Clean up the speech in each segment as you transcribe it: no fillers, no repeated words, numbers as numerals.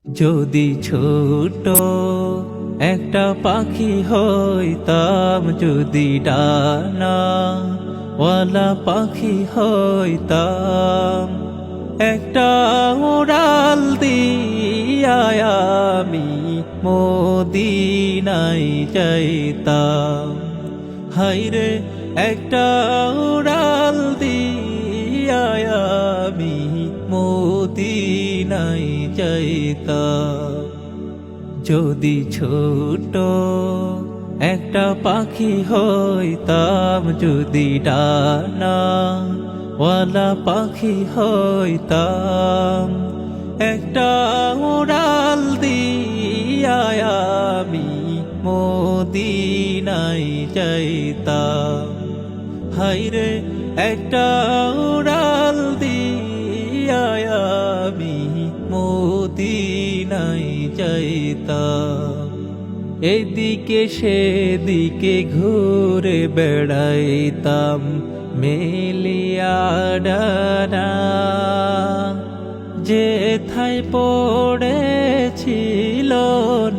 যদি ছোট একটা পাখি হইতাম, যদি ডানা ওয়ালা পাখি হইতাম, একটা উড়াল দিয়া আমি মদিনায় যাইতাম। হায়রে একটা উড়াল দিয়া আমি মদিনায় যাইতাম। যদি ছোট একটা পাখি হইতাম, যদি ডানা ওয়ালা পাখি হইতাম, একটা উড়াল দিয়া আমি মদিনায় যাইতাম। হায়রে একটা উড়াল দিয়া আমি মদিনায় যাইতাম। এদিকে সেদিকে ঘুরে বেড়াইতাম মেলিয়া ডানা, যেথায় পড়েছিল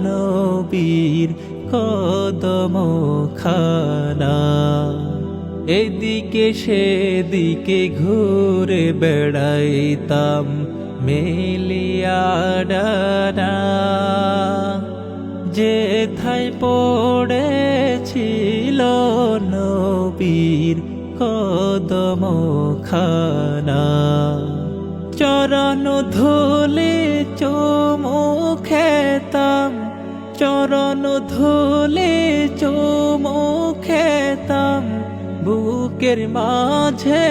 নবীর কদম খানা। এদিকে সেদিকে ঘুরে বেড়াইতাম মেলিয়া ডানা, যেথায় পড়েছিল নবীর কদম খানা। চরণ ধুলে চুমু খেতাম, চরণ ধুলে চুমু খেতাম, বুকের মাঝে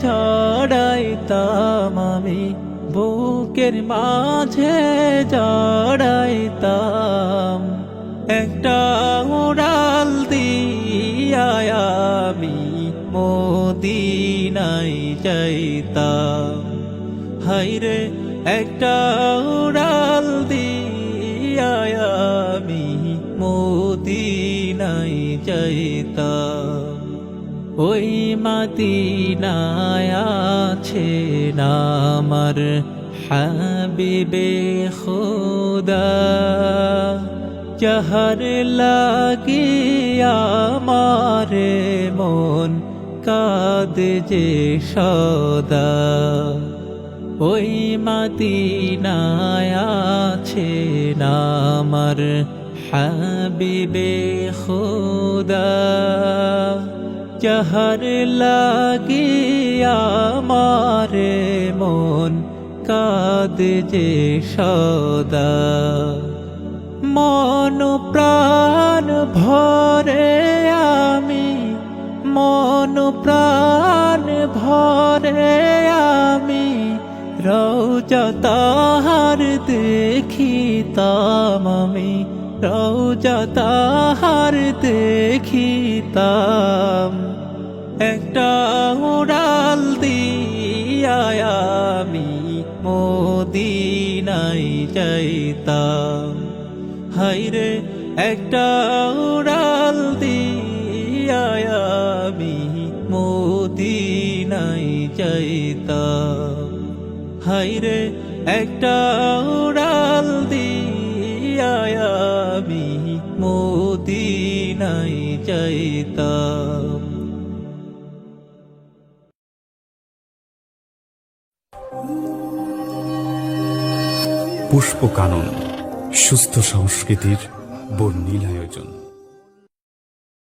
জড়াইতাম আমি, বুকের মাঝে জড়াইতাম। একটা উড়াল দিয়া আমি মদিনায় যাইতাম। হায়রে একটা উড়াল দিয়া আমি মদিনায় যাইতাম। ওই মদিনায় আছেন আমার হাবিবে খোদা, যাহার লাগিয়া আমারে মন কাঁদে যে সদা। ওই মদিনায় আছেন আমার হাবিবে খোদা, যাহার লাগিয়া আমারে মন কাঁদে যে সদা। মন প্রাণ ভরে আমি, মন প্রাণ ভরে আমি রওজা তাহার দেখিতাম আমি, রওজা তাহার দেখিতাম। একটা উড়াল দিয়া আমি মদিনায় যাইতাম। হায়রে একটা উড়াল দিয়া আমি মদিনায় যাইতাম। হায়রে একটা উড়াল দিয়া আমি মদিনায় যাইতাম। পুষ্পকানন সুস্থ সংস্কৃতির বর্ণিল আয়োজন।